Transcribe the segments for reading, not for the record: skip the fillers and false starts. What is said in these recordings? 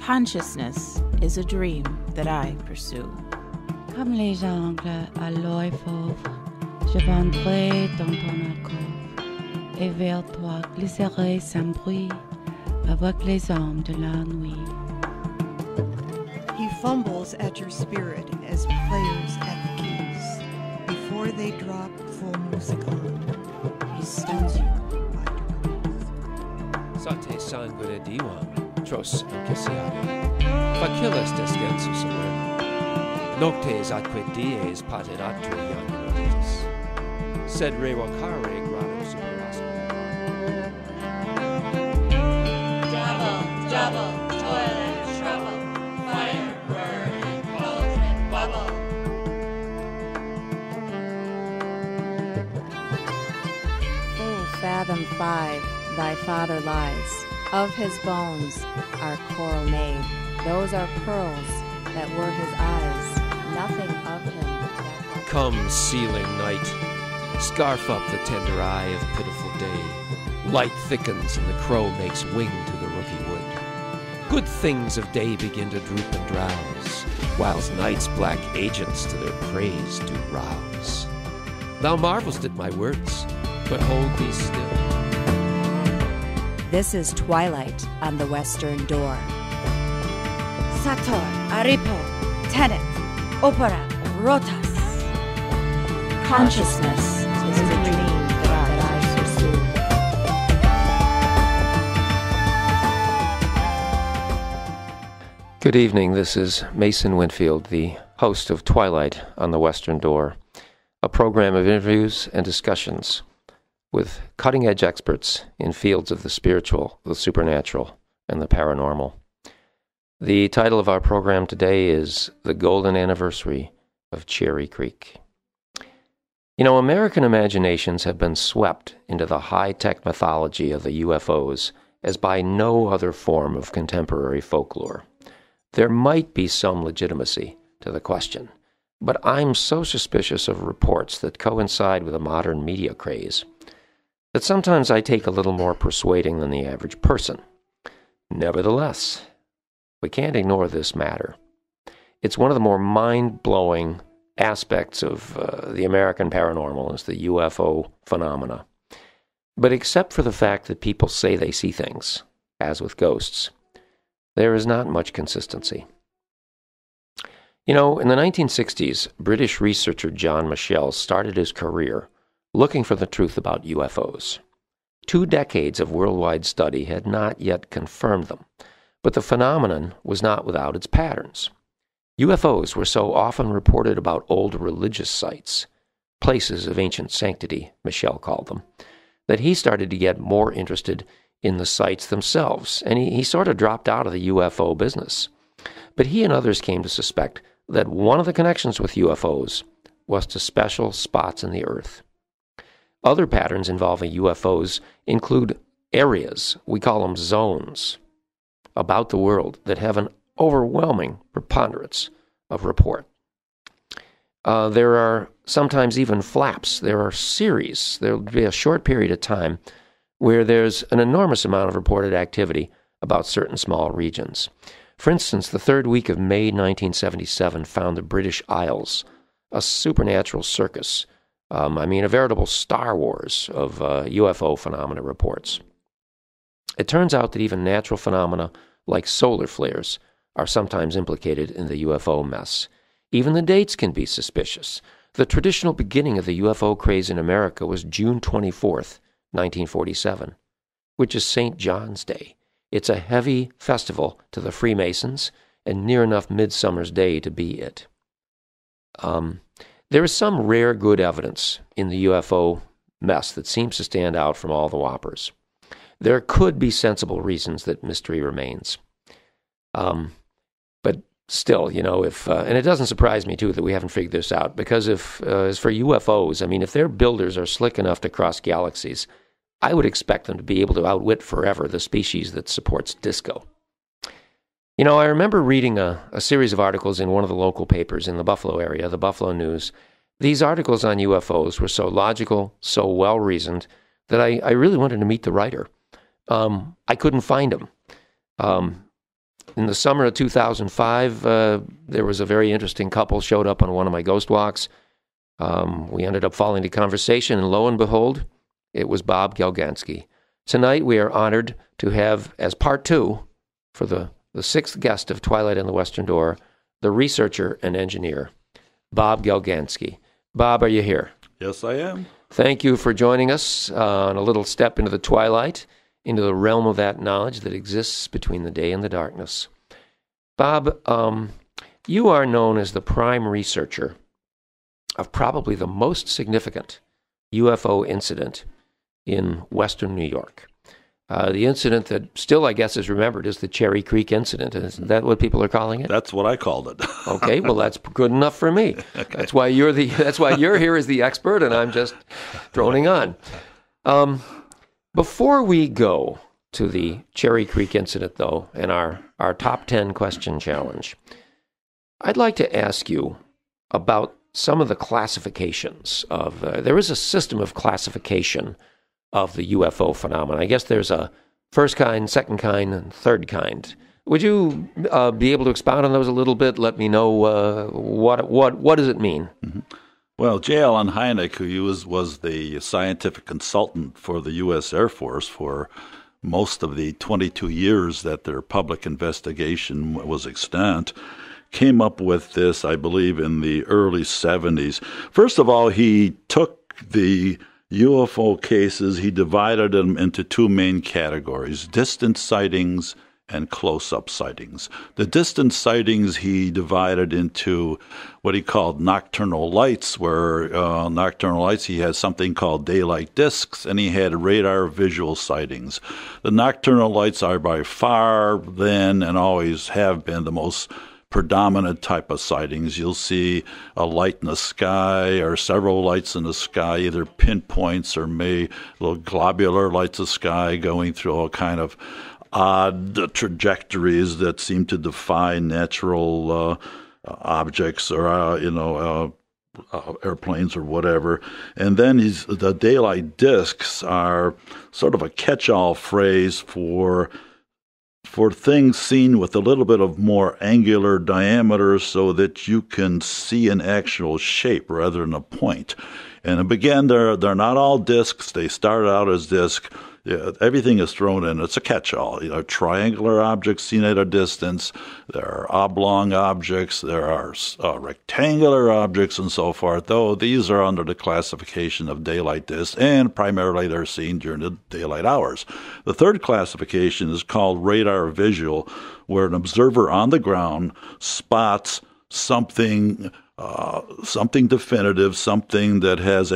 Consciousness is a dream that I pursue. Comme les ongles à l'œil fauve, je vendrai dans ton alcôve, et vers toi glisserai sans bruit, avec les hommes de la nuit. He fumbles at your spirit as players at the keys. Before they drop full music on, he stuns you by degrees. Sate sangue diwan, tros ankesiade. Facilis descensus averno. Noctes atque dies patet atri januatis. Sed revocare gradum superasque. Double, toilet, trouble, fire, burning, cauldron, bubble. Full fathom 5, thy father lies. Of his bones are coral made. Those are pearls that were his eyes. Nothing of him that Come, sealing night, scarf up the tender eye of pitiful day. Light thickens and the crow makes wing to the rooky wood. Good things of day begin to droop and drowse, whilst night's black agents to their praise do rouse. Thou marvelst at my words, but hold thee still. This is Twilight on the Western Door. Sator, Aripo, Tenet, Opera, Rotas. Consciousness is a dream that I pursue. Good evening, this is Mason Winfield, the host of Twilight on the Western Door, a program of interviews and discussions with cutting-edge experts in fields of the spiritual, the supernatural, and the paranormal. The title of our program today is The Golden Anniversary of Cherry Creek. You know, American imaginations have been swept into the high-tech mythology of the UFOs as by no other form of contemporary folklore. There might be some legitimacy to the question, but I'm so suspicious of reports that coincide with a modern media craze that sometimes I take a little more persuading than the average person. Nevertheless, we can't ignore this matter. It's one of the more mind-blowing aspects of the American paranormal is the UFO phenomena. But except for the fact that people say they see things, as with ghosts, there is not much consistency. You know, in the 1960s, British researcher John Michell started his career looking for the truth about UFOs. 2 decades of worldwide study had not yet confirmed them, but the phenomenon was not without its patterns. UFOs were so often reported about old religious sites, places of ancient sanctity, Michel called them, that he started to get more interested in the sites themselves, and he sort of dropped out of the UFO business. But he and others came to suspect that one of the connections with UFOs was to special spots in the earth. Other patterns involving UFOs include areas, we call them zones, about the world that have an overwhelming preponderance of report. There are sometimes even flaps. There are series. There will be a short period of time where there's an enormous amount of reported activity about certain small regions. For instance, the 3rd week of May 1977 found the British Isles, a supernatural circus, a veritable Star Wars of UFO phenomena reports. It turns out that even natural phenomena like solar flares are sometimes implicated in the UFO mess. Even the dates can be suspicious. The traditional beginning of the UFO craze in America was June 24th, 1947, which is St. John's Day. It's a heavy festival to the Freemasons and near enough Midsummer's Day to be it. There is some rare good evidence in the UFO mess that seems to stand out from all the whoppers. There could be sensible reasons that mystery remains. But still, you know, and it doesn't surprise me, too, that we haven't figured this out, because as for UFOs, if their builders are slick enough to cross galaxies, I would expect them to be able to outwit forever the species that supports disco. You know, I remember reading a series of articles in one of the local papers in the Buffalo area, the Buffalo News. These articles on UFOs were so logical, so well-reasoned, that I really wanted to meet the writer. I couldn't find him. in the summer of 2005, there was a very interesting couple showed up on one of my ghost walks. We ended up falling into conversation, and lo and behold, it was Bob Galganski. Tonight, we are honored to have, as part two, for the sixth guest of Twilight on the Western Door, the researcher and engineer, Bob Galganski. Bob, are you here? Yes, I am. Thank you for joining us on a little step into the twilight, into the realm of that knowledge that exists between the day and the darkness. Bob, you are known as the prime researcher of probably the most significant UFO incident in Western New York. The incident that still, I guess, is remembered is the Cherry Creek incident. Is that what people are calling it? That's what I called it. Okay, well, that's good enough for me. Okay. That's why you're here as the expert, and I'm just droning on. Before we go to the Cherry Creek incident, though, and our top 10 question challenge, I'd like to ask you about some of the classifications of. There is a system of classification of the UFO phenomenon. I guess there's a first kind, second kind, and third kind. Would you be able to expound on those a little bit? Let me know what does it mean? Mm-hmm. Well, J. Allen Hynek, who was the scientific consultant for the U.S. Air Force for most of the 22 years that their public investigation was extant, came up with this, I believe, in the early 70s. First of all, he took the UFO cases, he divided them into two main categories, distant sightings and close-up sightings. The distant sightings he divided into what he called nocturnal lights, where nocturnal lights he had something called daylight discs, and he had radar visual sightings. The nocturnal lights are by far then and always have been the most predominant type of sightings. You'll see a light in the sky or several lights in the sky, either pinpoints or little globular lights of sky going through all kind of odd trajectories that seem to defy natural objects or airplanes or whatever. And then the daylight discs are sort of a catch-all phrase for things seen with a little bit of more angular diameter so that you can see an actual shape rather than a point. And again, they're not all discs. They start out as discs. Yeah, everything is thrown in. It's a catch-all. Triangular objects seen at a distance. There are oblong objects. There are rectangular objects and so forth, though these are under the classification of daylight discs, and primarily they're seen during the daylight hours. The third classification is called radar visual, where an observer on the ground spots something definitive, something that has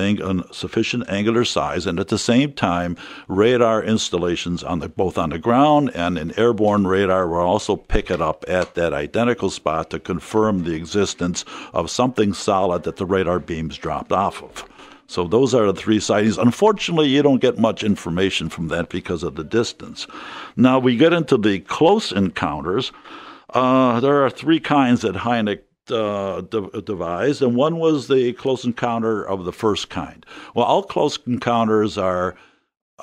sufficient angular size, and at the same time, radar installations both on the ground and in airborne radar will also pick it up at that identical spot to confirm the existence of something solid that the radar beams dropped off of. So those are the three sightings. Unfortunately, you don't get much information from that because of the distance. Now we get into the close encounters. There are three kinds that Hynek devised, and one was the close encounter of the first kind. Well, all close encounters are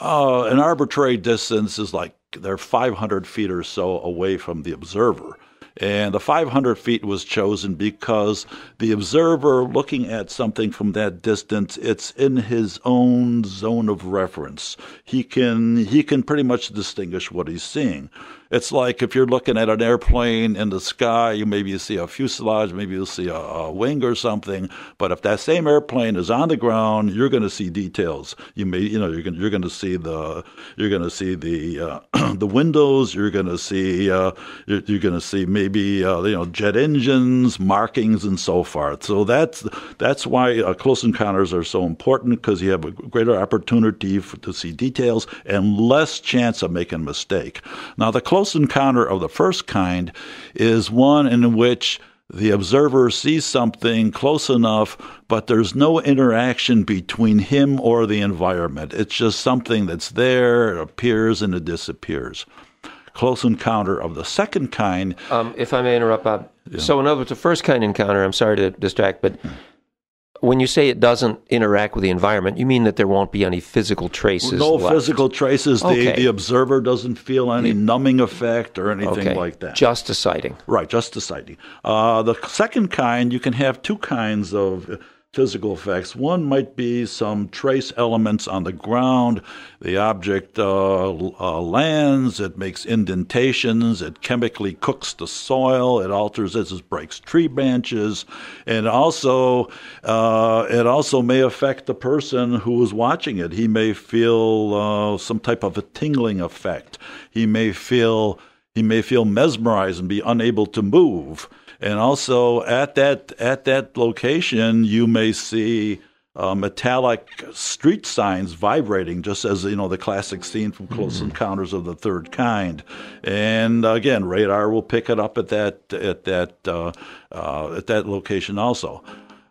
an arbitrary distance is like they're 500 feet or so away from the observer. And the 500 feet was chosen because the observer looking at something from that distance, it's in his own zone of reference. He can pretty much distinguish what he's seeing. It's like if you're looking at an airplane in the sky, maybe you see a fuselage, maybe you'll see a wing or something. But if that same airplane is on the ground, you're going to see details. You're going to see the windows. You're going to see maybe jet engines, markings, and so forth. So that's why close encounters are so important, because you have a greater opportunity to see details and less chance of making a mistake. Now, the close encounter of the first kind is one in which the observer sees something close enough, but there's no interaction between him or the environment. It's just something that's there, it appears, and it disappears. Close encounter of the second kind... if I may interrupt, Bob. Yeah. So in other words, the first kind encounter, I'm sorry to distract, but when you say it doesn't interact with the environment, you mean that there won't be any physical traces No left? physical traces. Okay. The observer doesn't feel any numbing effect or anything like that. Just a sighting. Right, just a sighting. The second kind, you can have two kinds of physical effects. One might be some trace elements on the ground. The object lands, it makes indentations, it chemically cooks the soil, it alters it, it breaks tree branches, and also it also may affect the person who is watching it. He may feel some type of a tingling effect. He may feel mesmerized and be unable to move. And also at that location, you may see metallic street signs vibrating, just as the classic scene from Close Encounters of the Third Kind. And again, radar will pick it up at that location also.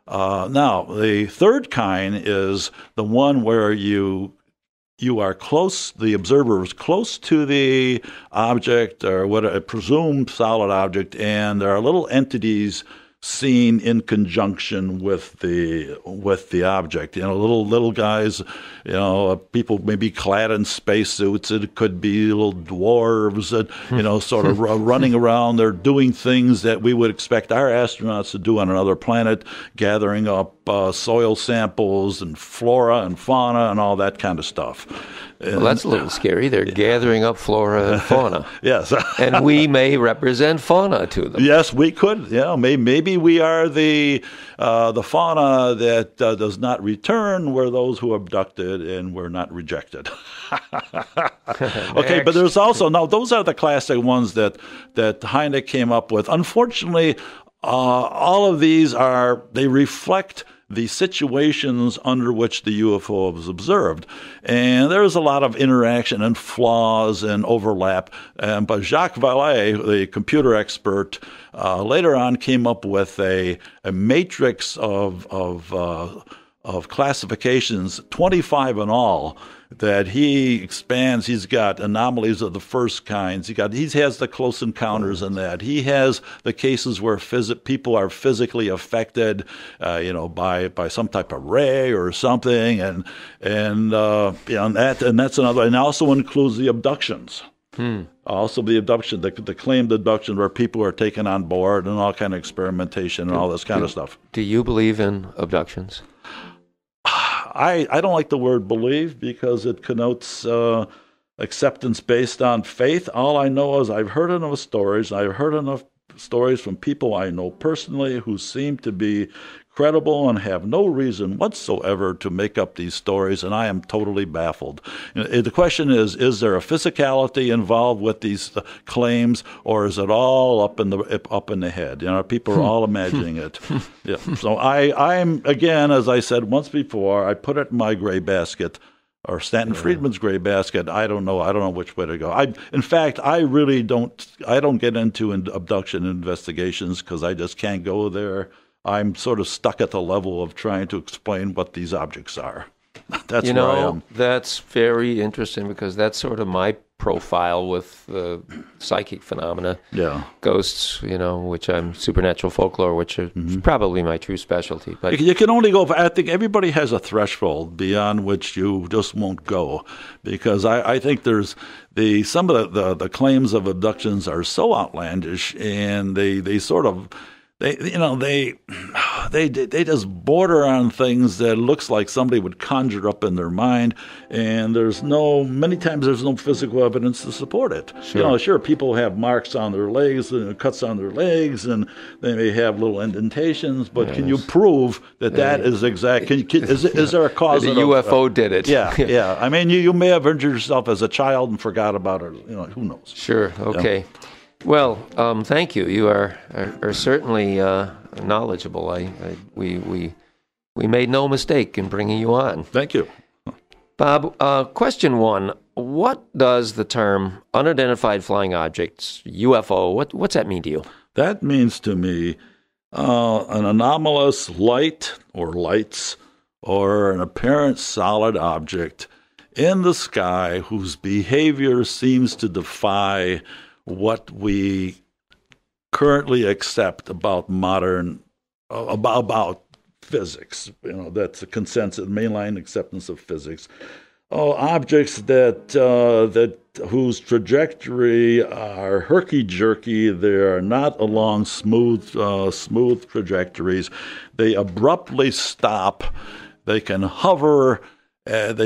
Now, the third kind is the one where you are close, the observer is close to the object or what a presumed solid object, and there are little entities seen in conjunction with the object. Little guys, people maybe clad in spacesuits. It could be little dwarves that, sort of running around. They're doing things that we would expect our astronauts to do on another planet, gathering up soil samples and flora and fauna and all that kind of stuff. Well, that's a little scary. They're gathering up flora and fauna. Yes. And we may represent fauna to them. Yes, we could. Yeah, maybe we are the fauna that does not return. We're those who are abducted and we're not rejected. Okay, but there's also, now those are the classic ones that Heine came up with. Unfortunately, all of these they reflect the situations under which the UFO was observed. And there's a lot of interaction and flaws and overlap. But Jacques Vallée, the computer expert, later on came up with a matrix of classifications, 25 in all, that he expands. He's got anomalies of the first kinds. He has the close encounters in that. He has the cases where people are physically affected, by some type of ray or something, and that's another. And also includes the abductions. Also the abduction, the claimed abduction where people are taken on board and all kind of experimentation and all this kind of stuff. Do you believe in abductions? I don't like the word believe because it connotes acceptance based on faith. All I know is I've heard enough stories. I've heard enough stories from people I know personally who seem to be credible and have no reason whatsoever to make up these stories, and I am totally baffled. The question is there a physicality involved with these claims, or is it all up in the head? People are all imagining it. Yeah. So I'm again, as I said once before, I put it in my gray basket, or Stanton Friedman's gray basket. I don't know which way to go. In fact, I really don't get into abduction investigations because I just can't go there. I'm sort of stuck at the level of trying to explain what these objects are. That's where I am. That's very interesting because that's sort of my profile with the psychic phenomena. Yeah. Ghosts, which I'm supernatural folklore, which is probably my true specialty. But you can only go, I think everybody has a threshold beyond which you just won't go, because I think there's some of the claims of abductions are so outlandish, and they sort of they just border on things that looks like somebody would conjure up in their mind, and many times there's no physical evidence to support it. Sure. Sure, people have marks on their legs and cuts on their legs, and they may have little indentations, but can you prove that is exact? Is there a cause the of UFO did it? Yeah. I mean, you may have injured yourself as a child and forgot about it. Who knows? Sure. Okay. Yeah. Well, thank you. You are certainly knowledgeable. We made no mistake in bringing you on. Thank you, Bob. Question one: what does the term unidentified flying objects (UFO) what's that mean to you? That means to me an anomalous light or lights or an apparent solid object in the sky whose behavior seems to defy what we currently accept about modern, about physics. That's a consensus, mainline acceptance of physics. Objects that whose trajectory are herky-jerky. They are not along smooth trajectories. They abruptly stop. They can hover. And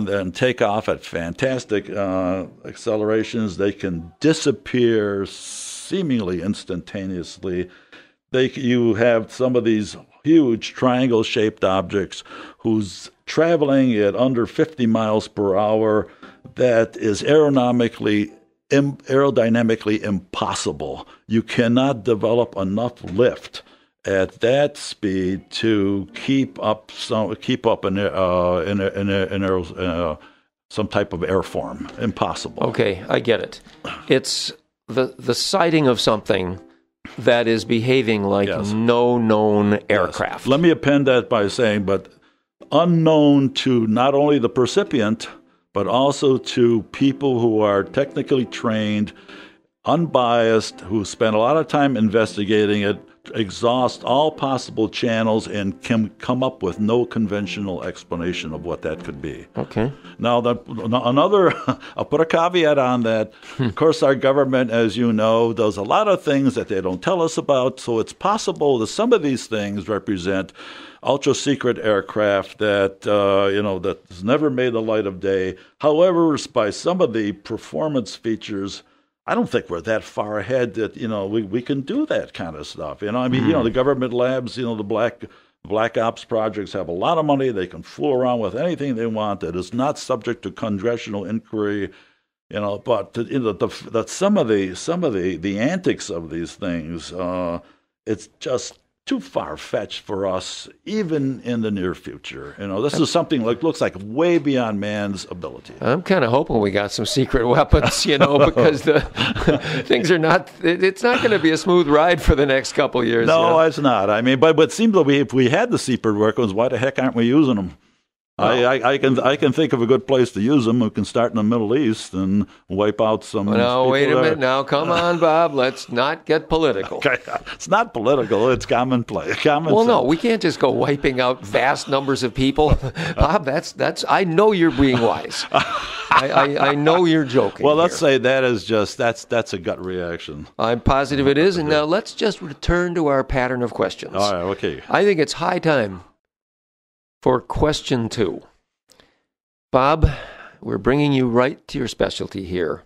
then take off at fantastic accelerations. They can disappear seemingly instantaneously. You have some of these huge triangle-shaped objects who's traveling at under 50 miles per hour. That is aerodynamically impossible. You cannot develop enough lift at that speed to keep up some type of air form. Impossible. Okay, I get it. It's the sighting of something that is behaving like no known aircraft. Yes. Let me append that by saying, but unknown to not only the percipient, but also to people who are technically trained, unbiased, who spend a lot of time investigating it, exhaust all possible channels, and can come up with no conventional explanation of what that could be. Okay. Now, I'll put a caveat on that. Of course, our government, as you know, does a lot of things that they don't tell us about, so it's possible that some of these things represent ultra-secret aircraft that's never made the light of day. However, by some of the performance features, I don't think we're that far ahead that, we can do that kind of stuff. The government labs, the black ops projects have a lot of money. They can fool around with anything they want that is not subject to congressional inquiry, but some of the antics of these things, it's just too far-fetched for us, even in the near future. This is something looks like way beyond man's ability. I'm kind of hoping we got some secret weapons, because the things are not. It's not going to be a smooth ride for the next couple of years. No, it's not. But it seems like if we had the secret weapons, why the heck aren't we using them? I can think of a good place to use them. We can start in the Middle East and wipe out some. No, wait a minute. Now, come on, Bob. Let's not get political. Okay. It's not political. It's common play. No, we can't just go wiping out vast numbers of people, Bob. That's. I know you're being wise. I know you're joking. Well, let's say that is that's a gut reaction. I'm positive it is. And now let's just return to our pattern of questions. All right. Okay. I think it's high time for question 2. Bob, we're bringing you right to your specialty here.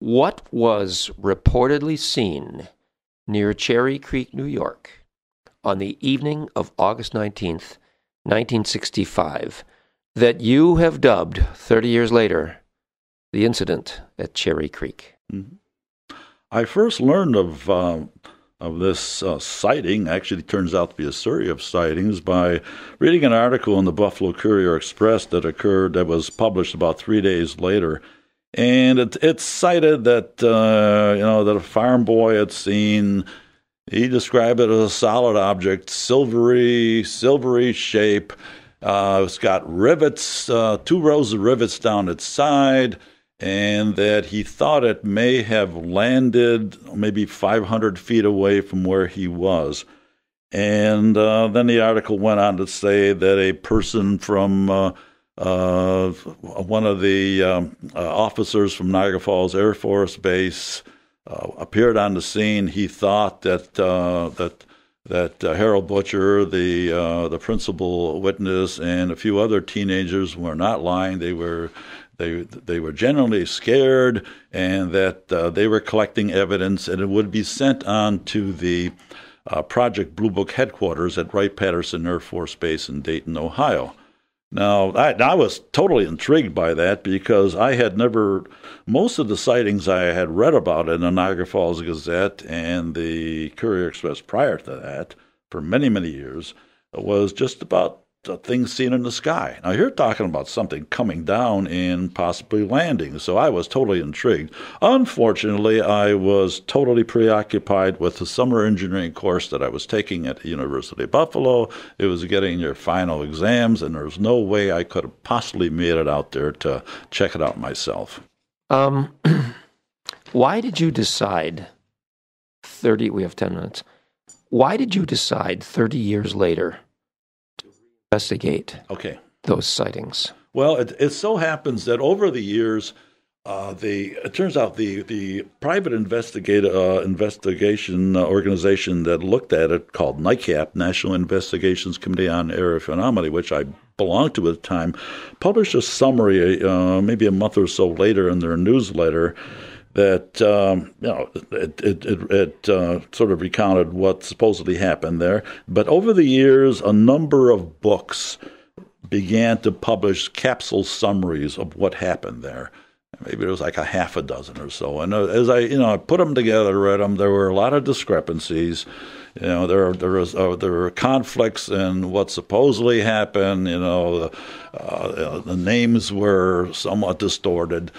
What was reportedly seen near Cherry Creek, New York, on the evening of August 19th, 1965, that you have dubbed, 30 years later, the incident at Cherry Creek? Mm-hmm. I first learned of this sighting, actually turns out to be a series of sightings, by reading an article in the Buffalo Courier Express that was published about 3 days later. And it cited that, that a farm boy had seen, he described it as a solid object, silvery shape. It's got rivets, 2 rows of rivets down its side, and that he thought it may have landed maybe 500 feet away from where he was. And then the article went on to say that a person from one of the officers from Niagara Falls Air Force Base appeared on the scene. He thought that Harold Butcher, the principal witness, and a few other teenagers were not lying. They were genuinely scared, and that they were collecting evidence, and it would be sent on to the Project Blue Book headquarters at Wright-Patterson Air Force Base in Dayton, Ohio. Now, I was totally intrigued by that because I had most of the sightings I had read about in the Niagara Falls Gazette and the Courier Express prior to that, for many, many years, was just about things seen in the sky. Now, you're talking about something coming down and possibly landing, so I was totally intrigued. Unfortunately, I was totally preoccupied with the summer engineering course that I was taking at the University of Buffalo. It was getting your final exams, and there was no way I could have possibly made it out there to check it out myself. Why did you decide we have 10 minutes. Why did you decide 30 years later investigate Okay. those sightings? Well, it so happens that over the years, it turns out the private investigation organization that looked at it, called NICAP, National Investigations Committee on Aerial Phenomena, which I belonged to at the time, published a summary maybe a month or so later in their newsletter that it sort of recounted what supposedly happened there. But over the years, a number of books began to publish capsule summaries of what happened there. Maybe it was like a half a dozen or so. And as I put them together, read them, there were a lot of discrepancies. There were conflicts in what supposedly happened. The names were somewhat distorted,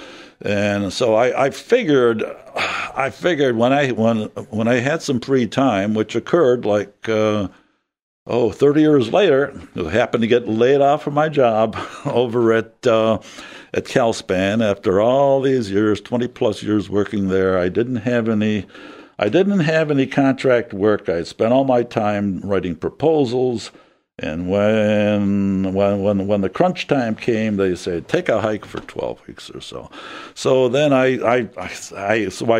and so I figured when I had some free time, which occurred like 30 years later, I happened to get laid off from my job over at Calspan after all these years, 20 plus years working there. I didn't have any contract work. I spent all my time writing proposals, and when the crunch time came, they said take a hike for 12 weeks or so. So then I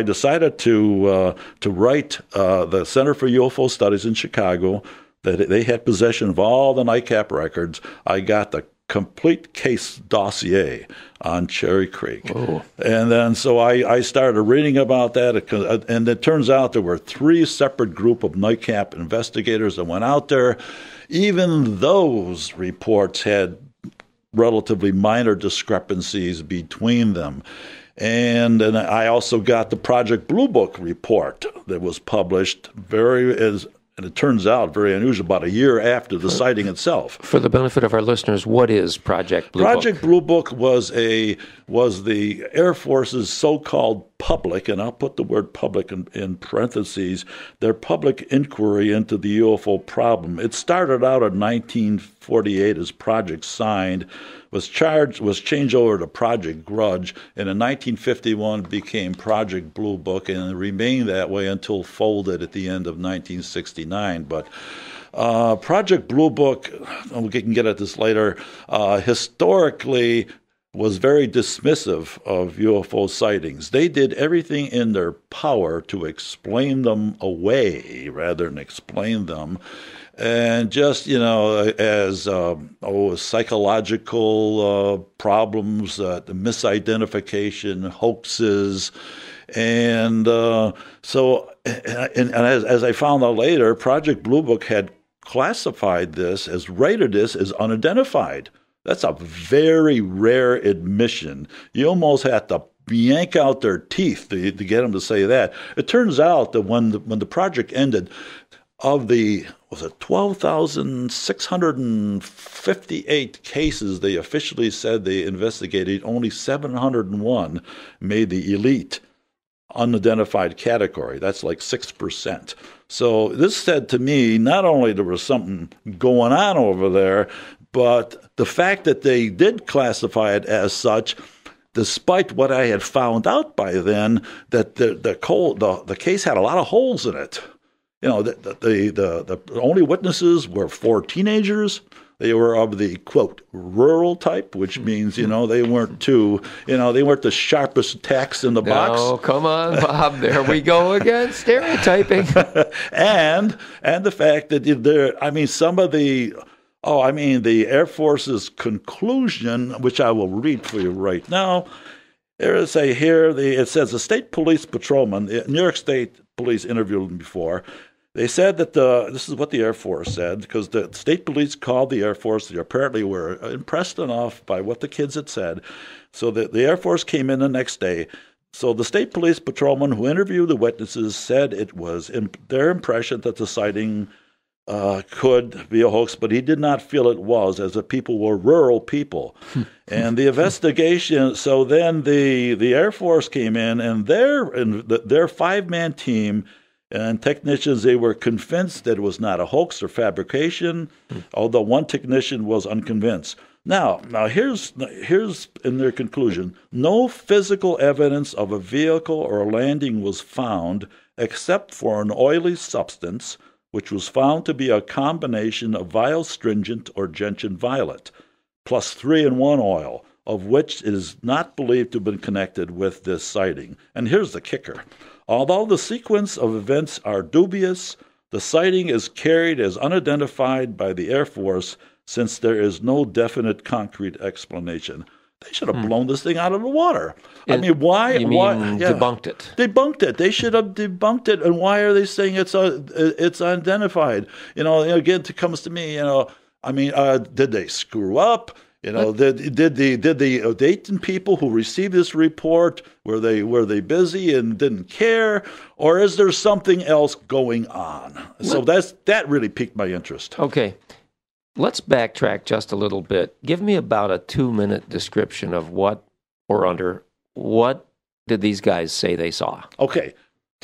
decided to write the Center for UFO Studies in Chicago. That they had possession of all the NICAP records. I got the complete case dossier on Cherry Creek. Oh. And then so I started reading about that, and it turns out there were 3 separate group of NICAP investigators that went out there. Even those reports had relatively minor discrepancies between them. And then I also got the Project Blue Book report that was published and it turns out very unusual, about a year after the sighting itself. For the benefit of our listeners, what is Project Blue Book? Project Blue Book was the Air Force's so-called public, and I'll put the word public in parentheses, their public inquiry into the UFO problem. It started out in 1948 as Project Signed, was changed over to Project Grudge, and in 1951 became Project Blue Book, and remained that way until folded at the end of 1969. But Project Blue Book, we can get at this later, historically was very dismissive of UFO sightings. They did everything in their power to explain them away rather than explain them. And just, as psychological problems, the misidentification, hoaxes. And as I found out later, Project Blue Book had rated this as unidentified. That's a very rare admission. You almost have to yank out their teeth to get them to say that. It turns out that when the project ended, of the 12,658 cases they officially said they investigated, only 701 made the elite unidentified category. That's like 6%. So this said to me, not only there was something going on over there, but the fact that they did classify it as such, despite what I had found out by then, that the case had a lot of holes in it. The only witnesses were 4 teenagers. They were of the, quote, rural type, which means, they weren't they weren't the sharpest tacks in the box. Oh, come on, Bob. There we go again, stereotyping. and the fact that the Air Force's conclusion, which I will read for you right now, it says the state police patrolman, the New York State Police interviewed them before. They said that this is what the Air Force said, because the state police called the Air Force. They apparently were impressed enough by what the kids had said. So the Air Force came in the next day. So the state police patrolman who interviewed the witnesses said it was their impression that the sighting could be a hoax, but he did not feel it was, as the people were rural people. And the investigation, so then the Air Force came in, and their 5-man team and technicians, they were convinced that it was not a hoax or fabrication, although one technician was unconvinced. Now here's in their conclusion: no physical evidence of a vehicle or a landing was found except for an oily substance which was found to be a combination of viostringent or gentian violet, plus 3-in-1 oil, of which it is not believed to have been connected with this sighting. And here's the kicker. Although the sequence of events are dubious, the sighting is carried as unidentified by the Air Force since there is no definite concrete explanation. They should have blown this thing out of the water. I mean, why? You mean why, debunked it? Debunked it. They should have debunked it. And why are they saying it's unidentified? Again, it comes to me. Did they screw up? Did the Dayton people who received this report, were they busy and didn't care, or is there something else going on? So that really piqued my interest. Okay. Let's backtrack just a little bit. Give me about a 2-minute description of what did these guys say they saw? Okay.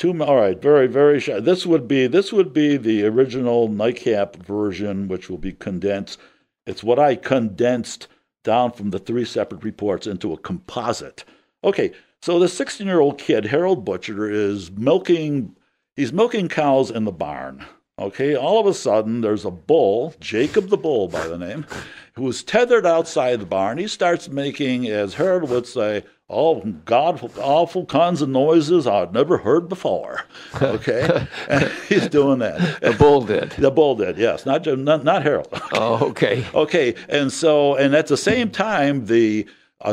All right, very, very short. This would be the original nightcap version, which will be condensed. It's what I condensed down from the 3 separate reports into a composite. Okay, so the 16-year-old kid, Harold Butcher, is milking cows in the barn. Okay, all of a sudden, there's a bull, Jacob the Bull by the name, who is tethered outside the barn. He starts making, as Harold would say, awful kinds of noises I'd never heard before. Okay, and he's doing that. The bull did. The bull did, yes, not Harold. Oh, okay. Okay, and at the same time, a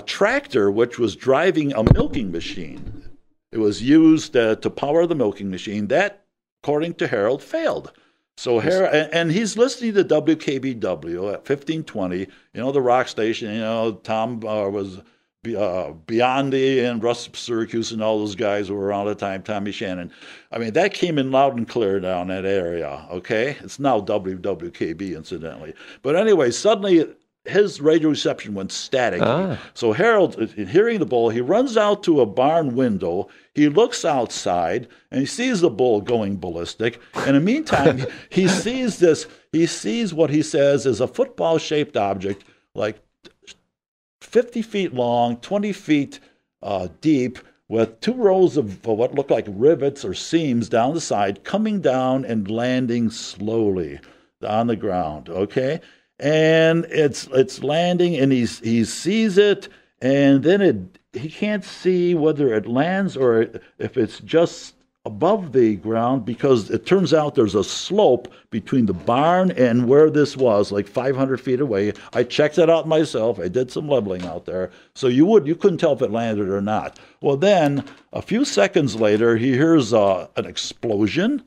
tractor which was driving a milking machine, it was used to power the milking machine. That, according to Harold, failed. So Harold, and he's listening to WKBW at 1520, the rock station. Tom was Biondi and Russ Syracuse and all those guys who were around at the time, Tommy Shannon. I mean, that came in loud and clear down that area, okay? It's now WWKB, incidentally. But anyway, suddenly his radio reception went static. So Harold, hearing the bull, he runs out to a barn window. He looks outside, and he sees the bull going ballistic. And in the meantime, he sees what he says is a football-shaped object, like 50 feet long, 20 feet deep, with 2 rows of what look like rivets or seams down the side, coming down and landing slowly on the ground, okay? And it's landing, and he sees it, and then he can't see whether it lands or if it's just above the ground, because it turns out there's a slope between the barn and where this was, like 500 feet away. I checked it out myself. I did some leveling out there. So you couldn't tell if it landed or not. Well, then a few seconds later, he hears an explosion.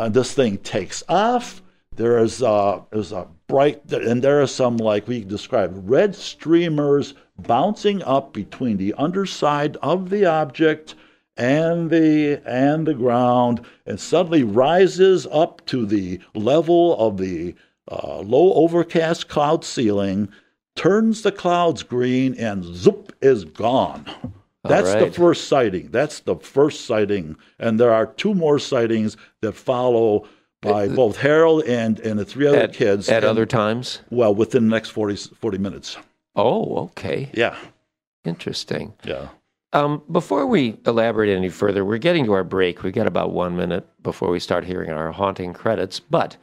This thing takes off. There's a bright, and there are some, like we described, red streamers bouncing up between the underside of the object and the ground, and suddenly rises up to the level of the low overcast cloud ceiling, turns the clouds green, and zoop, is gone. That's the first sighting. And there are 2 more sightings that follow by both Harold and the 3 other kids. At other times? Well, within the next 40 minutes. Oh, okay. Yeah. Interesting. Yeah. Before we elaborate any further, we're getting to our break. We've got about 1 minute before we start hearing our haunting credits. But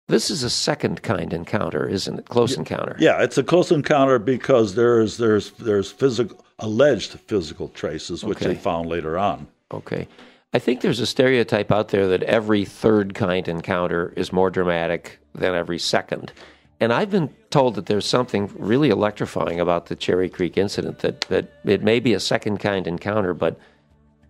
this is a second kind encounter, isn't it? Close encounter. Yeah, it's a close encounter because there's alleged physical traces, which they found later on. Okay. I think there's a stereotype out there that every third kind encounter is more dramatic than every second. And I've been told that there's something really electrifying about the Cherry Creek incident, that it may be a second kind encounter, but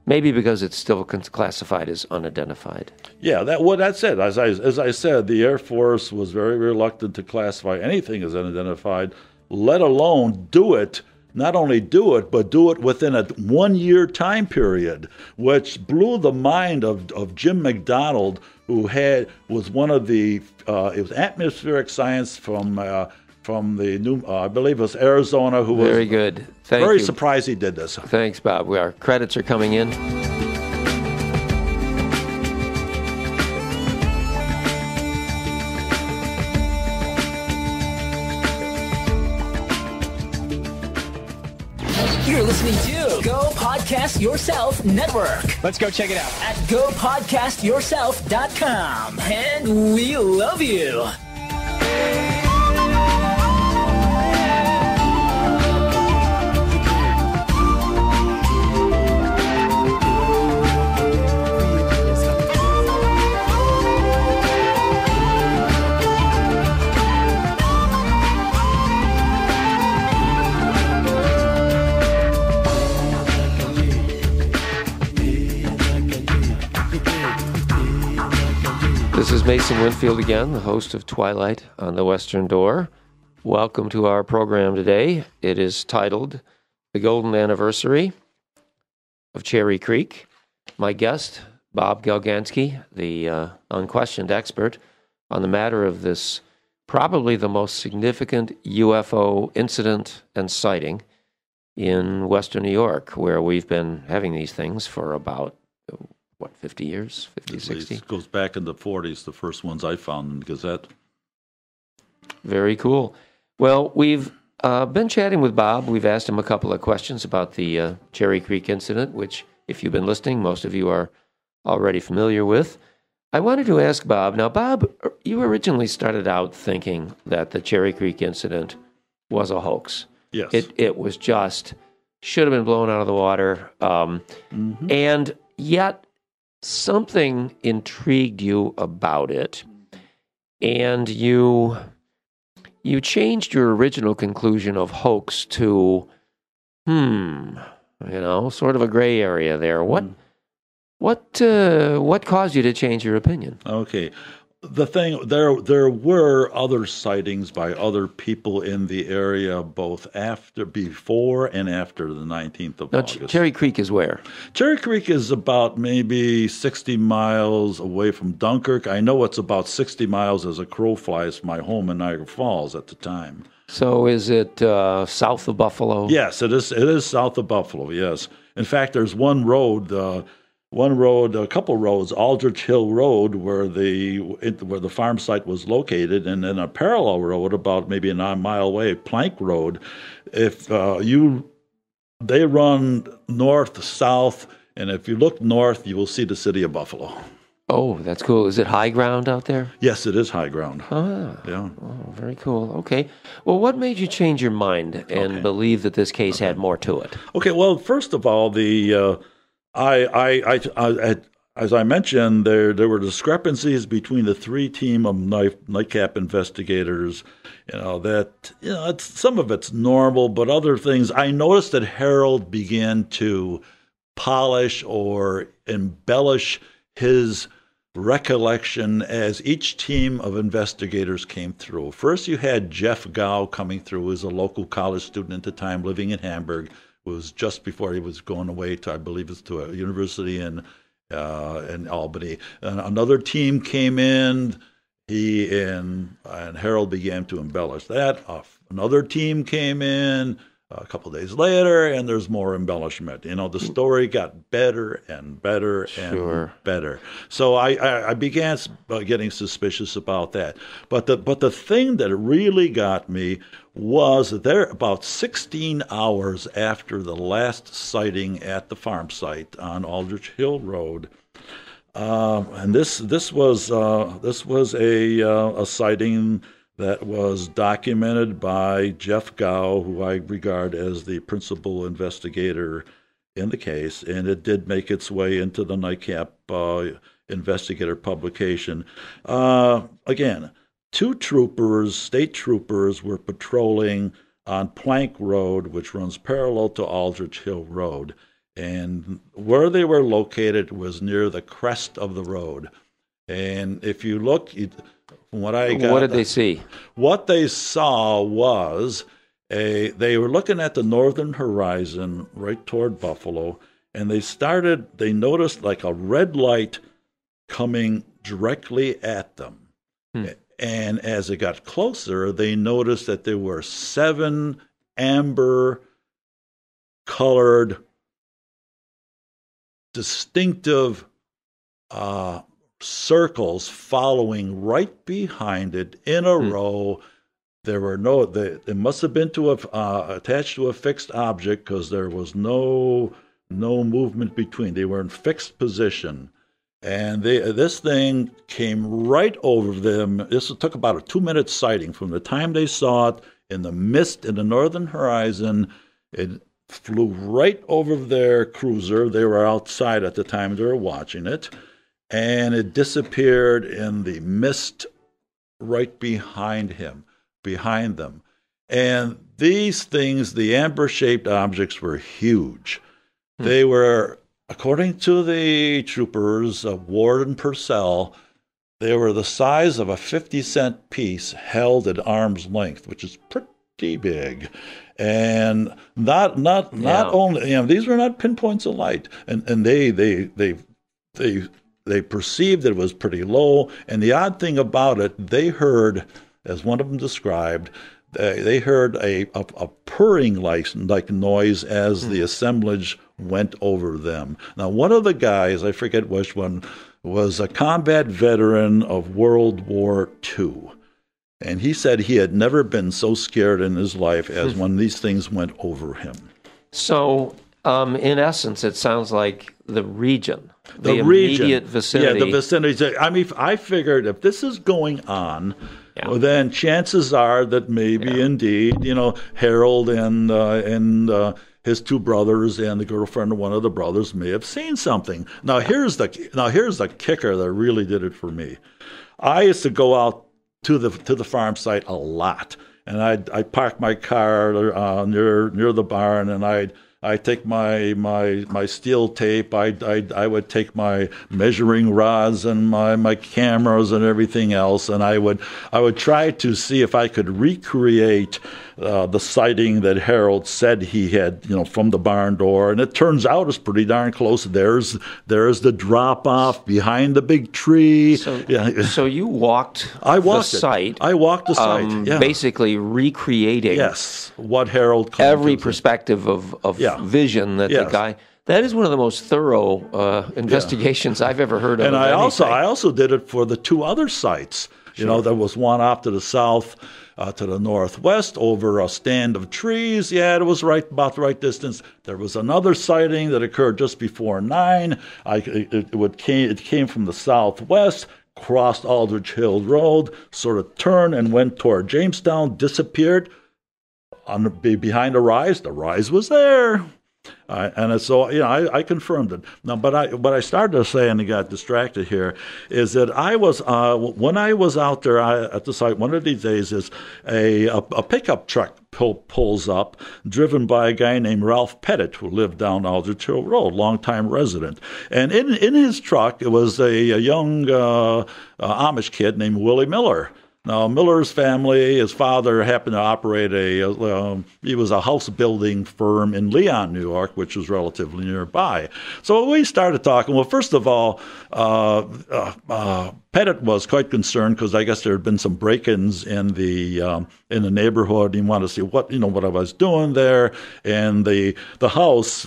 maybe because it's still classified as unidentified. Yeah, that's it. As I said, the Air Force was very reluctant to classify anything as unidentified, let alone do it. Not only do it, but do it within a 1-year time period, which blew the mind of Jim McDonald, who was one of the it was atmospheric science from the new I believe it was Arizona, who was very good. Thank very you. Surprised he did this. Thanks, Bob. Our credits are coming in. You're listening to Go Podcast Yourself Network Let's go check it out. at gopodcastyourself.com. And we love you. This is Mason Winfield again, the host of Twilight on the Western Door. Welcome to our program today. It is titled The Golden Anniversary of Cherry Creek. My guest, Bob Galganski, the unquestioned expert on the matter of this probably the most significant UFO incident and sighting in Western New York, where we've been having these things for about 50 years, 50, 60? It goes back in the 40s, the first ones I found in the Gazette. Very cool. Well, we've been chatting with Bob. We've asked him a couple of questions about the Cherry Creek incident, which, if you've been listening, most of you are already familiar with. I wanted to ask Bob, now, Bob, you originally started out thinking that the Cherry Creek incident was a hoax. Yes. It was just, should have been blown out of the water. And yet, something intrigued you about it, and you changed your original conclusion of hoax to, sort of a gray area there. What caused you to change your opinion? Okay. The thing, there were other sightings by other people in the area, both before and after the 19th of August. Cherry Creek is where? Cherry Creek is about maybe 60 miles away from Dunkirk. I know it's about 60 miles as a crow flies from my home in Niagara Falls at the time. So is it south of Buffalo? Yes, it is. It is south of Buffalo, yes. In fact, there's one road, a couple roads, Aldrich Hill Road, where the farm site was located, and then a parallel road about maybe a mile away, Plank Road. If they run north, south, and if you look north, you will see the city of Buffalo. Oh, that's cool. Is it high ground out there? Yes, it is high ground. Ah, yeah. Oh, very cool. Okay. Well, what made you change your mind and believe that this case had more to it? Okay. Well, first of all, as I mentioned, there were discrepancies between the three team of nightcap investigators. Some of it's normal, but other things. I noticed that Harold began to polish or embellish his recollection as each team of investigators came through. First, you had Jeff Gow coming through, who was a local college student at the time, living in Hamburg. It was just before he was going away to, I believe it's to a university in Albany. And another team came in. He and Harold began to embellish that. Another team came in a couple of days later, and there's more embellishment. The story got better and better and better. So I began getting suspicious about that. But the thing that really got me was there about 16 hours after the last sighting at the farm site on Aldrich Hill Road. And this was a sighting that was documented by Jeff Gow, who I regard as the principal investigator in the case, and it did make its way into the Nightcap Investigator publication. Again, two state troopers, were patrolling on Plank Road, which runs parallel to Aldrich Hill Road, and where they were located was near the crest of the road. And if you look... What did they see? What they saw was they were looking at the northern horizon right toward Buffalo, and they noticed like a red light coming directly at them. And as it got closer, they noticed that there were 7 amber-colored, distinctive circles following right behind it in a row There were it must have been attached to a fixed object because there was no movement between. They were in fixed position. And this thing came right over them. This took about a 2-minute sighting from the time they saw it in the mist in the northern horizon. It flew right over their cruiser. They were outside at the time they were watching it. And it disappeared in the mist right behind them. And these things, the amber-shaped objects, were huge. They were, according to the troopers, Ward and Purcell, they were the size of a 50-cent piece held at arm's length, which is pretty big. And not only, these were not pinpoints of light, and they perceived that it was pretty low. And the odd thing about it, they heard, as one of them described, they heard a purring like noise as the assemblage went over them. Now, one of the guys, I forget which one, was a combat veteran of World War II. And he said he had never been so scared in his life as when these things went over him. So, in essence, it sounds like the region, the immediate vicinity. Yeah, the vicinity. I mean, I figured if this is going on, well, then chances are that maybe indeed, Harold and his two brothers and the girlfriend of one of the brothers may have seen something. Now here's the kicker that really did it for me. I used to go out to the farm site a lot, and I'd park my car near the barn, and I'd take my steel tape. I would take my measuring rods and my cameras and everything else, and I would try to see if I could recreate the sighting that Harold said he had, from the barn door. And it turns out it's pretty darn close. There's the drop off behind the big tree. So you walked the site. I walked the site. Basically recreating. What Harold called every perspective of vision that the guy. That is one of the most thorough investigations I've ever heard of. And I also did it for the two other sites. Sure. There was one off to the south, to the northwest, over a stand of trees. Yeah, it was about the right distance. There was another sighting that occurred just before 9. It came from the southwest, crossed Aldrich Hill Road, sort of turned and went toward Jamestown, disappeared behind a rise. The rise was there. And so, I confirmed it. Now, but what I started to say, and I got distracted here, is that I was when I was out there at the site one of these days, is a pickup truck pulls up, driven by a guy named Ralph Pettit, who lived down Aldrich Hill Road, longtime resident. And in his truck, it was a young Amish kid named Willie Miller. Now, Miller's family, his father happened to operate he was a house building firm in Leon, New York, which was relatively nearby. So we started talking. Well, first of all, Pettit was quite concerned because I guess there had been some break-ins in the neighborhood. He wanted to see what I was doing there, and the house,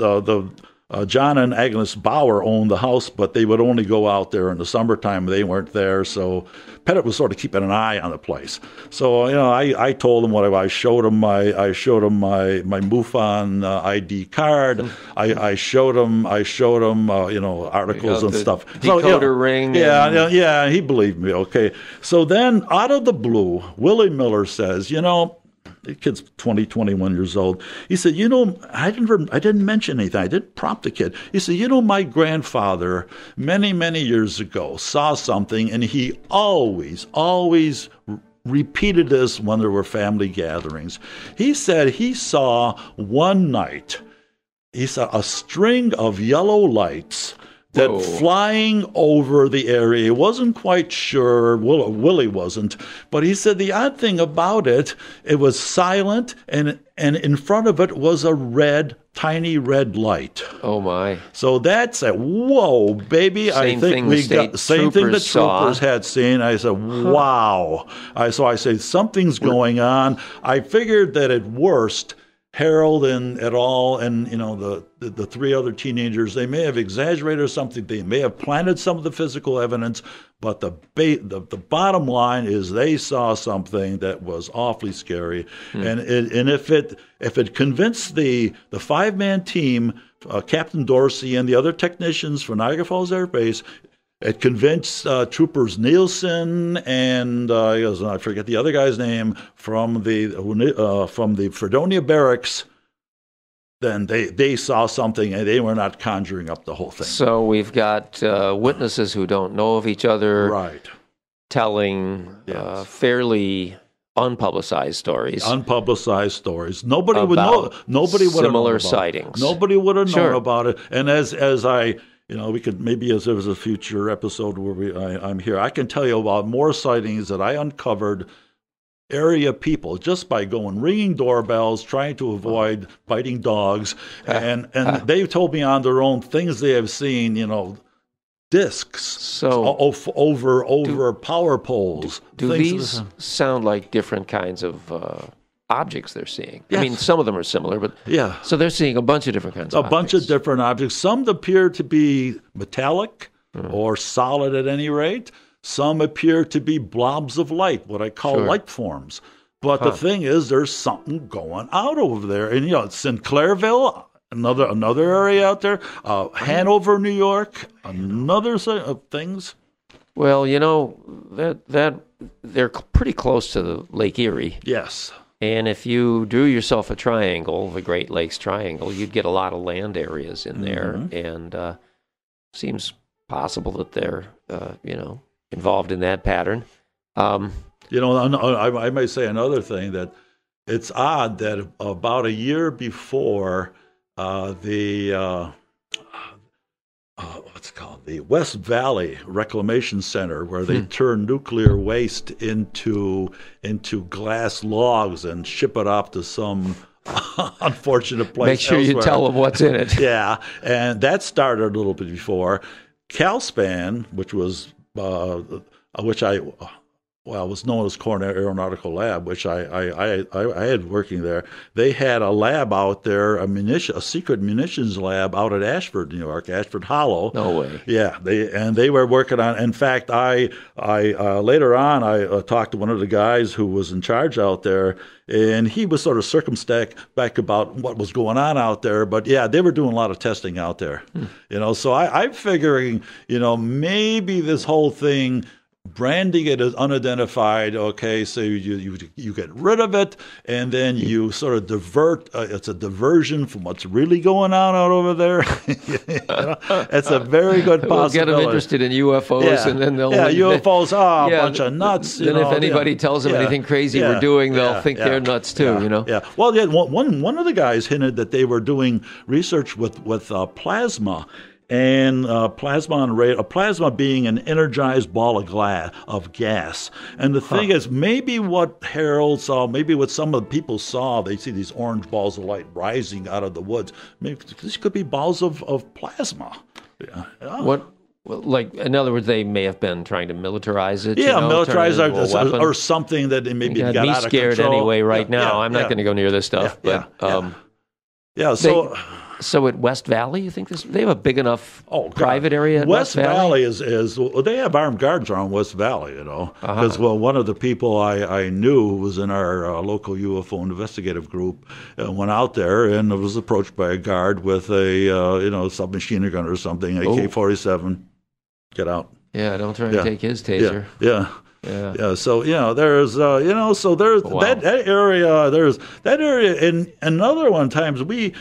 John and Agnes Bauer owned the house, but they would only go out there in the summertime. They weren't there, so Pettit was sort of keeping an eye on the place. So I told him what I showed him. I showed him my MUFON ID card. I showed him articles and stuff. Decoder ring. Yeah. He believed me. Okay. So then, out of the blue, Willie Miller says, the kid's 20, 21 years old. He said, I didn't mention anything. I didn't prompt the kid. He said, my grandfather, many, many years ago, saw something, and he always repeated this when there were family gatherings. He said he saw one night, he saw a string of yellow lights that flying over the area. He wasn't quite sure, Willie wasn't, but he said the odd thing about it was silent, and in front of it was a tiny red light. Oh my. So that's whoa, baby. I think we got the same thing the troopers had seen. I said, wow. So I said, something's going on. I figured that at worst, Harold and et al. And the three other teenagers, they may have exaggerated something. They may have planted some of the physical evidence, but the bottom line is they saw something that was awfully scary. And if it convinced the 5-man team, Captain Dorsey and the other technicians for Niagara Falls Air Base, it convinced Troopers Nielsen and I forget the other guy's name from the Fredonia Barracks. Then they saw something, and they were not conjuring up the whole thing. So we've got witnesses who don't know of each other, right, telling fairly unpublicized stories. Nobody would know. Nobody would have known similar about sightings. It. Nobody would have known Sure. about it. And as I. We could maybe, as there was a future episode where I'm here, I can tell you about more sightings that I uncovered area people just by ringing doorbells, trying to avoid biting dogs, and they've told me on their own things they have seen. Discs over power poles. Do these sound like different kinds of objects they're seeing? Yes. I mean, some of them are similar, but so they're seeing a bunch of different kinds of objects. A bunch of different objects. Some appear to be metallic or solid at any rate. Some appear to be blobs of light, what I call light forms. But the thing is, there's something going out over there. And, Sinclairville, another area out there, Hanover, New York, another set of things. Well, that they're pretty close to the Lake Erie. Yes. And if you drew yourself a triangle, the Great Lakes Triangle, you'd get a lot of land areas in there. And seems possible that they're, involved in that pattern. I might say another thing, that it's odd that about a year before the West Valley Reclamation Center, where they turn nuclear waste into glass logs and ship it off to some unfortunate place. Make sure elsewhere. you tell them what's in it. Yeah, and that started a little bit before. Calspan, which was was known as Cornell Aeronautical Lab, which I had working there. They had a lab out there, a secret munitions lab out at Ashford, New York, Ashford Hollow. No way. Yeah, they were working on. In fact, I later on I talked to one of the guys who was in charge out there, and he was sort of circumspect about what was going on out there. But yeah, they were doing a lot of testing out there. So I'm figuring, maybe this whole thing, branding it as unidentified, okay, so you get rid of it, and then you sort of divert. It's a diversion from what's really going on out over there. It's a very good possibility. We'll get them interested in UFOs, and then they'll... UFOs, a bunch of nuts. Then if anybody tells them anything crazy we're doing, they'll think they're nuts too, Yeah. Well, one of the guys hinted that they were doing research with plasma. And plasma being an energized ball of gas. And the thing is, maybe what Harold saw, maybe what some of the people saw, they see these orange balls of light rising out of the woods. Maybe this could be balls of plasma. Yeah. What? Well, in other words, they may have been trying to militarize it. Militarize it or something that maybe got out of control. Me scared anyway right now. I'm not going to go near this stuff. So at West Valley, you think they have a big enough private area at West Valley? Is they have armed guards around West Valley, because one of the people I knew who was in our local UFO investigative group went out there and was approached by a guard with a submachine gun or something, AK-47. Get out. Yeah, don't try to take his taser. Yeah. So there's so there's that area. There's that area. And another one times we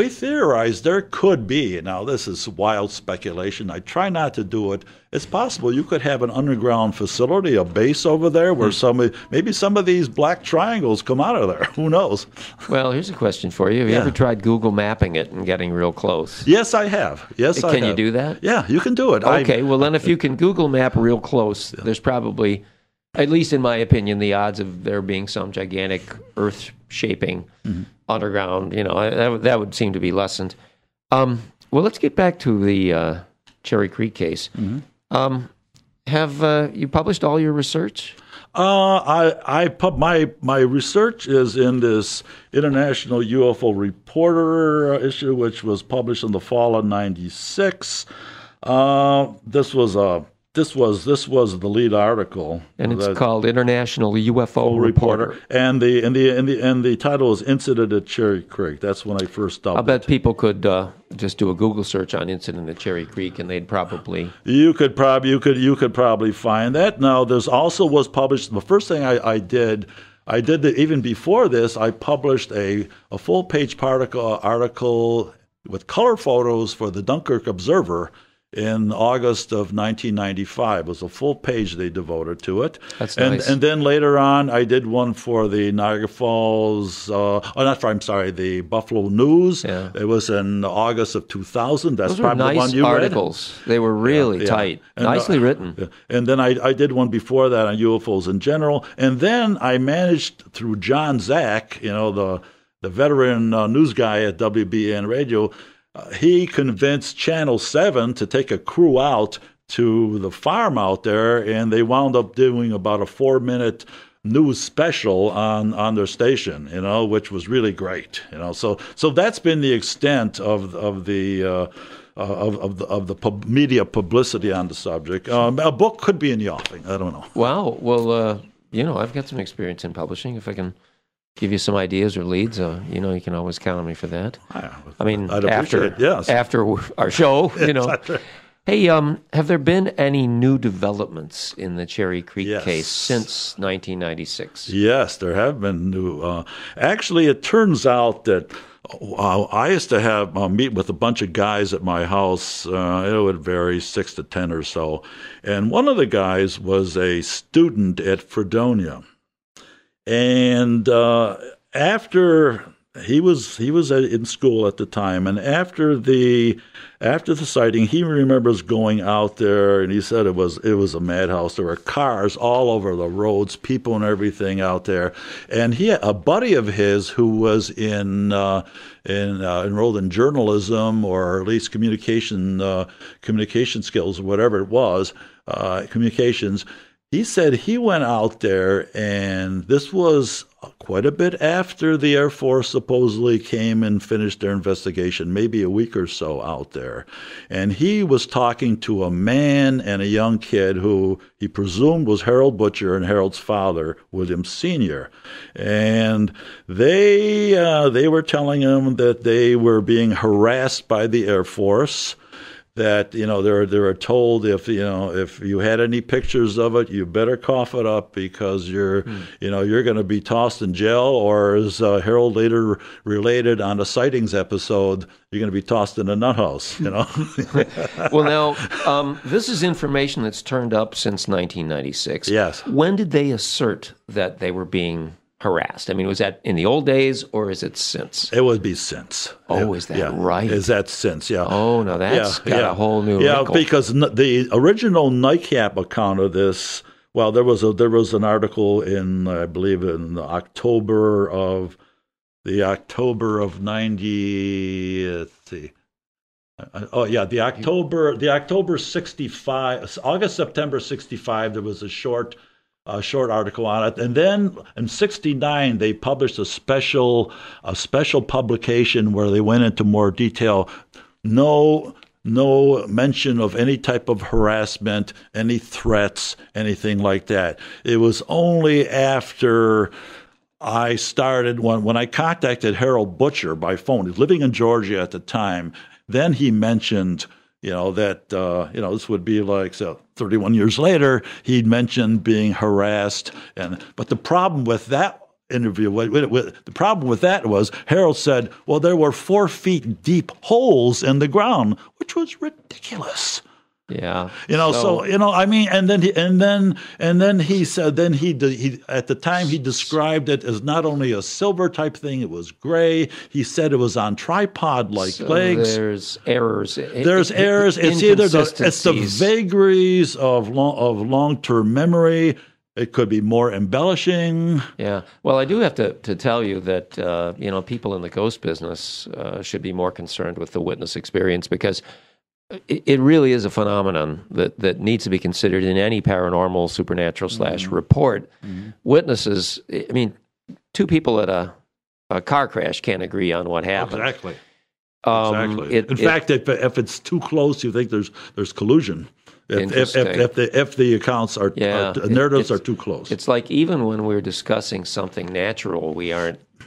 theorize there could be. Now this is wild speculation. I try not to do it. It's possible you could have an underground facility, a base over there, where maybe some of these black triangles come out of there. Who knows? Well, here's a question for you. Have you ever tried Google mapping it and getting real close? Yes, I have. Can you do that? Yeah, you can do it. Okay, well then if you can Google map real close, there's probably, at least in my opinion, the odds of there being some gigantic earth-shaping underground, that would seem to be lessened. Well, let's get back to the Cherry Creek case. Have you published all your research? My research is in this International UFO Reporter issue, which was published in the fall of '96. This was the lead article, and it's called International UFO Reporter. And the title is "Incident at Cherry Creek." That's when I first stopped. I bet people could just do a Google search on "Incident at Cherry Creek," and they'd probably you could probably find that. Now, there's also was published. The first thing I did even before this, I published a full page article with color photos for the Dunkirk Observer in August of 1995. It was a full page they devoted to it. That's nice. And then later on, I did one for the Niagara Falls, the Buffalo News. Yeah. It was in August of 2000. That's Those were probably nice the one you articles. They were really tight, and, nicely written. Yeah. And then I did one before that on UFOs in general. And then I managed, through John Zach, the veteran news guy at WBN Radio, he convinced Channel 7 to take a crew out to the farm out there, and they wound up doing about a 4-minute news special on their station, which was really great. So that's been the extent of the media publicity on the subject. A book could be in the offing. I don't know. Wow. Well, I've got some experience in publishing. If I can give you some ideas or leads, you can always count on me for that. I mean, I'd appreciate it, yes. After our show, Hey, have there been any new developments in the Cherry Creek case since 1996? Yes, there have been new. Actually, it turns out that I used to have meet with a bunch of guys at my house. It would vary 6 to 10 or so, and one of the guys was a student at Fredonia. And after he was in school at the time, and after the sighting, he remembers going out there, and he said it was a madhouse. There were cars all over the roads, people and everything out there. And he had a buddy of his who was enrolled in journalism, or at least communication skills, or whatever it was, communications. He said he went out there, and this was quite a bit after the Air Force supposedly came and finished their investigation, maybe a week or so out there. And he was talking to a man and a young kid who he presumed was Harold Butcher and Harold's father, William Sr. And they were telling him that they were being harassed by the Air Force, that they were told if you had any pictures of it, you better cough it up, because you're going to be tossed in jail, or as Harold later related on a sightings episode, you're going to be tossed in a nut house. Well, now this is information that's turned up since 1996. Yes. When did they assert that they were being harassed? I mean, was that in the old days, or is it since? It would be since. Oh, is that right? Is that since? Yeah. Oh, now that's got a whole new wrinkle. Because the original Nightcap account of this, well, there was an article in, I believe, in the October of 90. Let's see. The October 65, August, September 65. There was a short article on it, and then in '69 they published a special publication where they went into more detail. No mention of any type of harassment, any threats, anything like that. It was only after I started, when I contacted Harold Butcher by phone. He was living in Georgia at the time. Then he mentioned, that this would be like 31 years later. He'd mentioned being harassed, but the problem with that interview, the problem with that was Harold said, well, there were 4 feet deep holes in the ground, which was ridiculous. Yeah. I mean, and then he said, he at the time he described it as not only a silver type thing, it was gray. He said it was on tripod-like legs. There's errors. It's either the vagaries of long-term memory. It could be more embellishing. Yeah. Well, I do have to tell you that people in the ghost business should be more concerned with the witness experience, because it really is a phenomenon that needs to be considered in any paranormal, supernatural / report. Witnesses, I mean, two people at a car crash can't agree on what happened. Exactly. In fact, if it's too close, you think there's collusion. If the accounts are narratives are too close. It's like even when we're discussing something natural,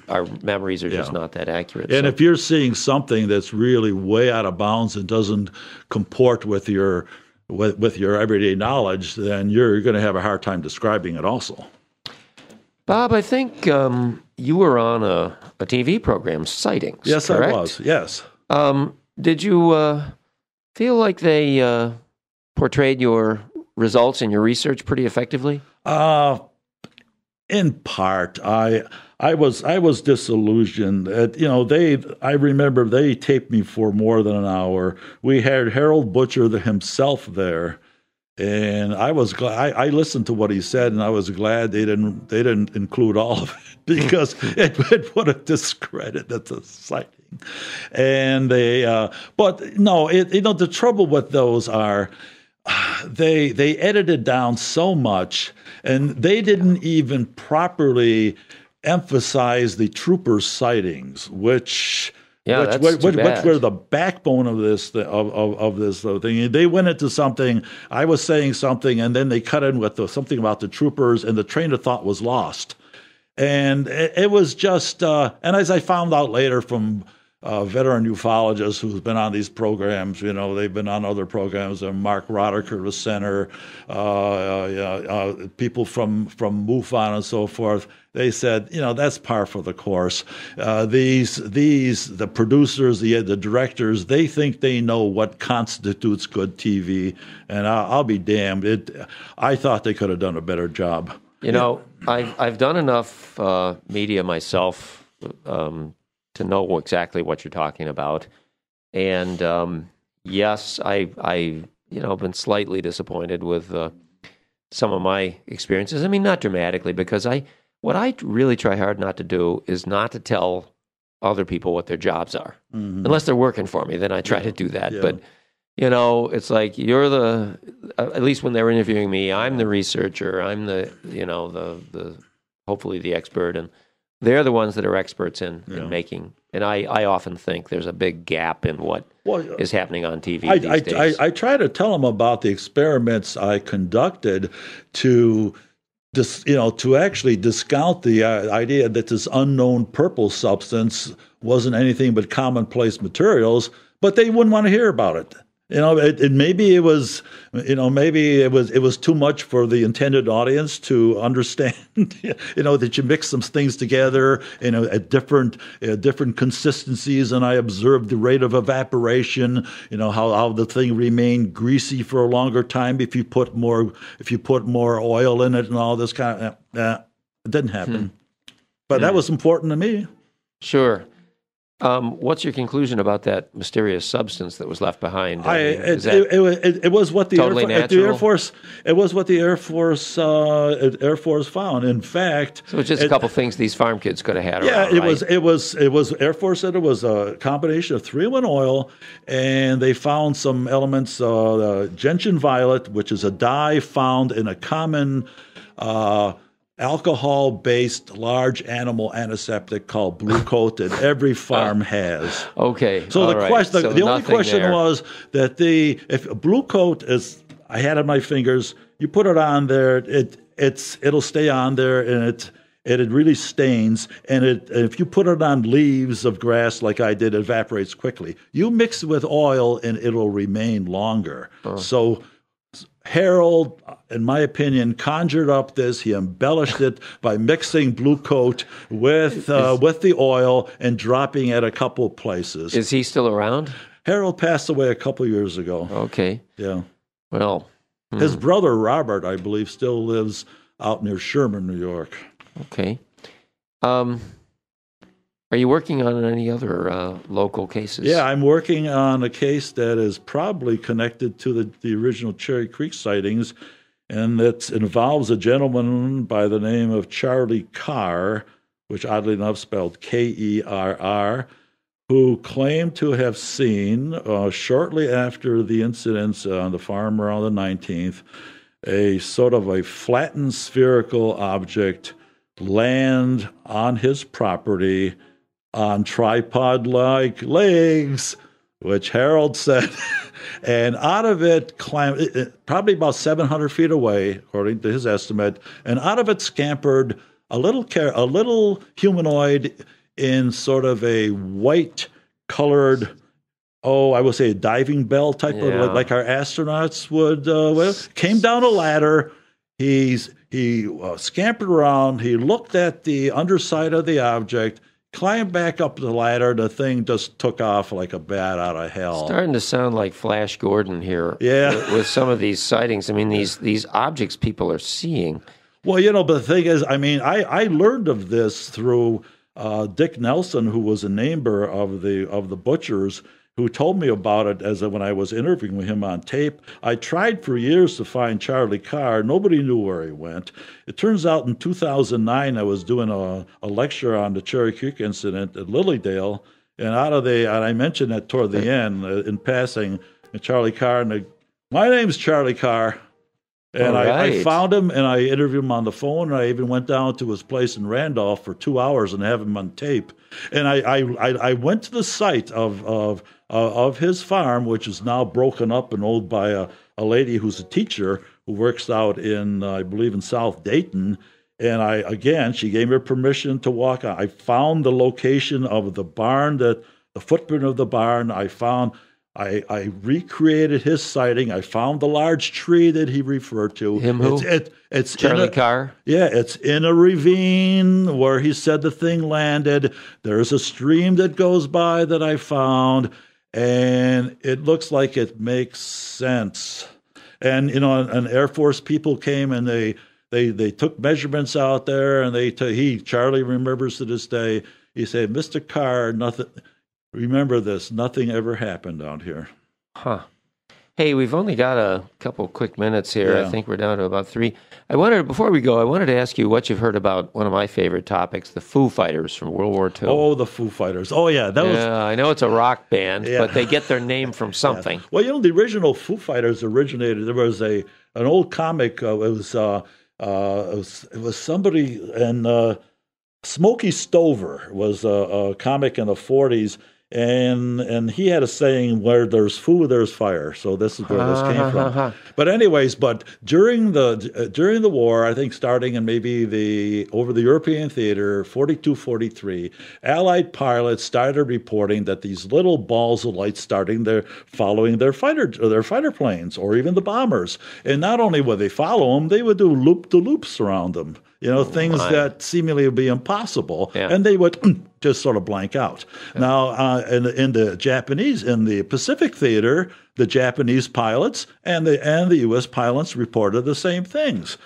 our memories are just not that accurate. And if you're seeing something that's really way out of bounds and doesn't comport with your everyday knowledge, then you're going to have a hard time describing it also. Bob, I think you were on a TV program, Sightings. Yes, correct? I was. Yes. Did you feel like they portrayed your results and your research pretty effectively? In part, I was disillusioned. I remember they taped me for more than an hour. We had Harold Butcher himself there, and I was glad. I listened to what he said, and I was glad they didn't include all of it because it would have discredited the sighting. And but no, the trouble with those are. They edited down so much, and they didn't even properly emphasize the troopers' sightings, which were the backbone of this thing. They went into something. I was saying something, and then they cut in with something about the troopers, and the train of thought was lost. And it was just. And as I found out later from. Veteran ufologists who's been on these programs, they've been on other programs. Mark Roddicker, the center, people from MUFON and so forth. They said, that's par for the course. The producers, the directors, they think they know what constitutes good TV, and I'll be damned. I thought they could have done a better job. I've done enough media myself. To know exactly what you're talking about, and yes, I've been slightly disappointed with some of my experiences. I mean, not dramatically, because what I really try hard not to do is not to tell other people what their jobs are, unless they're working for me. Then I try to do that. Yeah. But it's like you're at least when they're interviewing me, I'm the researcher. I'm the hopefully the expert, and they're the ones that are experts in making. And I often think there's a big gap in what is happening on TV these days. I try to tell them about the experiments I conducted to actually discount the idea that this unknown purple substance wasn't anything but commonplace materials, but they wouldn't want to hear about it. Maybe it was too much for the intended audience to understand. That you mix some things together, at different consistencies, and I observed the rate of evaporation. How the thing remained greasy for a longer time if you put more oil in it and all this kind of. It didn't happen, but that was important to me. Sure. What's your conclusion about that mysterious substance that was left behind? It was what the Air Force. It was what the Air Force found. In fact, so it's just a couple things these farm kids could have had. Yeah, around, it was Air Force said it was a combination of 3-in-1 oil, and they found some elements, gentian violet, which is a dye found in a common. Alcohol-based large animal antiseptic called Blue Coat that every farm has. Okay. So the only question was that if Blue Coat is, I had it on my fingers. You put it on there, it'll stay on there, and it really stains. And if you put it on leaves of grass like I did, it evaporates quickly. You mix it with oil, and it'll remain longer. So. Harold, in my opinion, conjured up this. He embellished it by mixing Blue Coat with the oil and dropping it a couple of places. Is he still around? Harold passed away a couple of years ago. Okay. Yeah. Well. His brother, Robert, I believe, still lives out near Sherman, New York. Okay. Are you working on any other local cases? Yeah, I'm working on a case that is probably connected to the original Cherry Creek sightings, and that involves a gentleman by the name of Charlie Carr, which oddly enough spelled Kerr, who claimed to have seen, shortly after the incidents on the farm around the 19th, a sort of a flattened spherical object land on his property on tripod-like legs, which Harold said, and out of it climbed, probably about 700 feet away, according to his estimate, and out of it scampered a little humanoid in sort of a white-colored, I would say a diving bell type of, like our astronauts would wear. Came down a ladder. He scampered around. He looked at the underside of the object, climbed back up the ladder. The thing just took off like a bat out of hell. Starting to sound like Flash Gordon here. Yeah. With some of these sightings. I mean, these objects people are seeing. Well, you know, but the thing is, I mean, I learned of this through Dick Nelson, who was a neighbor of the butchers, who told me about it when I was interviewing him on tape. I tried for years to find Charlie Carr. Nobody knew where he went. It turns out in 2009, I was doing a lecture on the Cherry Creek incident at Lilydale, and I mentioned that toward the end in passing, and Charlie Carr, my name's Charlie Carr. And I found him, and I interviewed him on the phone, and I even went down to his place in Randolph for 2 hours and have him on tape. And I went to the site of his farm, which is now broken up and owned by a lady who's a teacher who works out in, I believe, in South Dayton. And she gave me permission to walk on. I found the location of the barn, the footprint of the barn. I recreated his sighting. I found the large tree that he referred to. Him who? It's Charlie Carr? Yeah, it's in a ravine where he said the thing landed. There's a stream that goes by that I found, and it looks like it makes sense. And, you know, and Air Force people came and they took measurements out there, and Charlie remembers to this day, he said, Mr. Carr, remember this, nothing ever happened out here. Huh. Hey, we've only got a couple quick minutes here. Yeah. I think we're down to about 3. Before we go, I wanted to ask you what you've heard about one of my favorite topics, the Foo Fighters from World War II. Oh, the Foo Fighters. Oh, yeah. I know it's a rock band, but they get their name from something. Yeah. Well, you know, the original Foo Fighters originated, there was an old comic, it was somebody, and Smokey Stover was a comic in the 40s, and he had a saying, where there's Foo, there's fire. So this is where this came from. But anyways, during the war, I think starting in maybe over the European theater, 42, 43, Allied pilots started reporting that these little balls of light following their fighter planes, or even the bombers. And not only would they follow them, they would do loop-de-loops around them. You know, things that seemingly would be impossible, and they would just sort of blank out. Yeah. Now, in the Pacific theater, the Japanese pilots and the U.S. pilots reported the same things.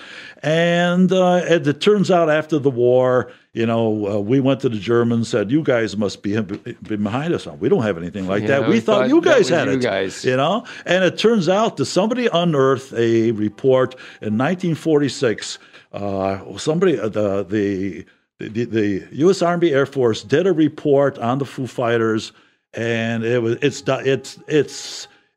And it turns out after the war, you know, we went to the Germans and said, you guys must be behind us. We don't have anything like that. We thought you guys had it. You know? And it turns out that somebody unearthed a report in 1946. The U.S. Army Air Force did a report on the Foo Fighters, and its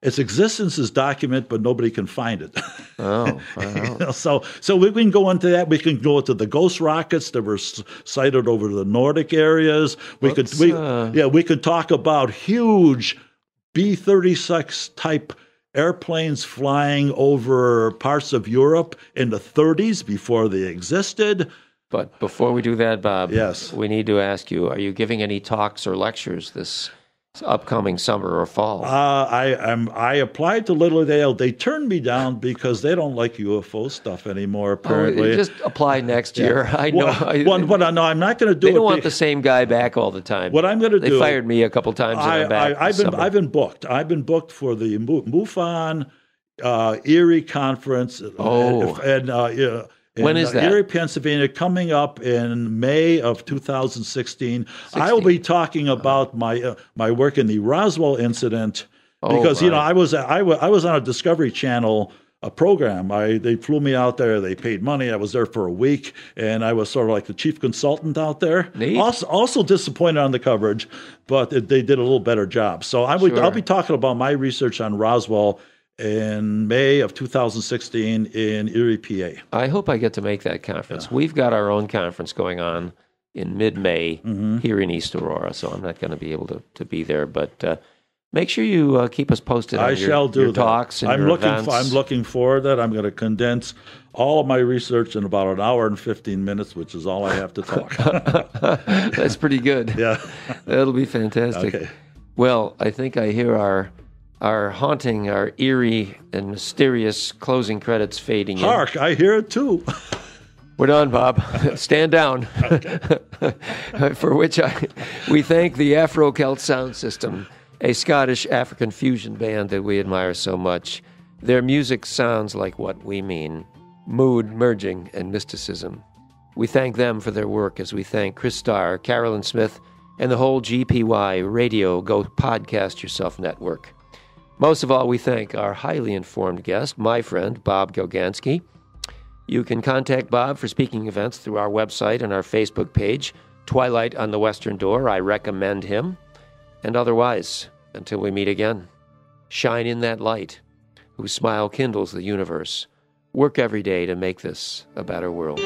existence is documented, but nobody can find it. Oh, wow. So we can go into that. We can go into the ghost rockets that were sighted over the Nordic areas. We could talk about huge B-36 type airplanes flying over parts of Europe in the 30s before they existed. But before we do that, Bob, yes, we need to ask you, are you giving any talks or lectures this upcoming summer or fall? I applied to Lilydale. They turned me down because they don't like UFO stuff anymore, apparently. Just apply next year. I know. No, I'm not going to do it. They don't want the same guy back all the time. What I'm going to do... They fired me a couple times and I'm back I've been booked. I've been booked for the MUFON Erie Conference. When is that? Erie, Pennsylvania, coming up in May of 2016. I will be talking about my work in the Roswell incident because you know I was on a Discovery Channel program. They flew me out there. They paid money. I was there for a week, and I was sort of like the chief consultant out there. Neat. Also disappointed on the coverage, but they did a little better job. So I'll be talking about my research on Roswell in May of 2016 in Erie, PA. I hope I get to make that conference. Yeah. We've got our own conference going on in mid-May here in East Aurora, so I'm not going to be able to be there, but make sure you keep us posted on your talks and your events. I'm looking forward to that. I'm going to condense all of my research in about an hour and 15 minutes, which is all I have to talk. That's pretty good. Yeah. That'll be fantastic. Okay. Well, I think I hear our haunting, our eerie and mysterious closing credits fading in. Hark, I hear it too. We're done, Bob. Stand down. For which we thank the Afro-Celt Sound System, a Scottish African fusion band that we admire so much. Their music sounds like what we mean, mood merging and mysticism. We thank them for their work as we thank Chris Starr, Carolyn Smith, and the whole GPY Radio Go Podcast Yourself network. Most of all, we thank our highly informed guest, my friend, Bob Galganski. You can contact Bob for speaking events through our website and our Facebook page, Twilight on the Western Door. I recommend him. And otherwise, until we meet again, shine in that light, whose smile kindles the universe. Work every day to make this a better world.